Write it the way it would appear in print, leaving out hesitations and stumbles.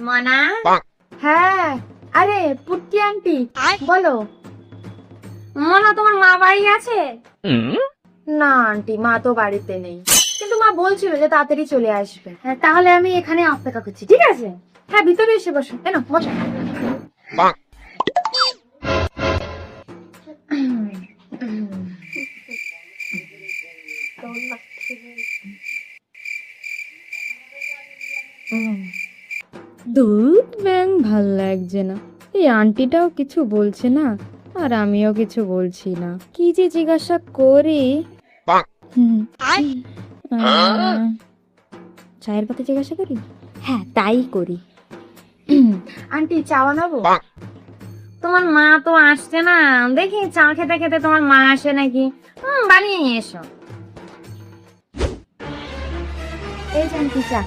মনা। হ্যাঁ, আরে পুটকি আন্টি বলো। মনা, তোমার মা বাড়ি আছে? না আন্টি, মা তো বাড়িতে নেই, কিন্তু মা বলছিল যে তাড়াতাড়ি চলে আসবে। হ্যাঁ, তাহলে আমি এখানে অপেক্ষা করছি, ঠিক আছে? হ্যাঁ, ভিতরে এসে বসো, কেন বসো। দুধ ব্যাং ভাল লাগছে না, এই আন্টিটাও কিছু বলছে না আর আমিও কিছু বলছি না, কি যে জিজ্ঞাসা করি। চায়ের কথা জিজ্ঞাসা করি, হ্যাঁ তাই করি। আন্টি চা বানাবো? তোমার মা তো আসছে না, দেখি চা খেতে খেতে তোমার মা আসে নাকি। বানিয়ে নিয়ে এসো। এই যে আন্টি চা।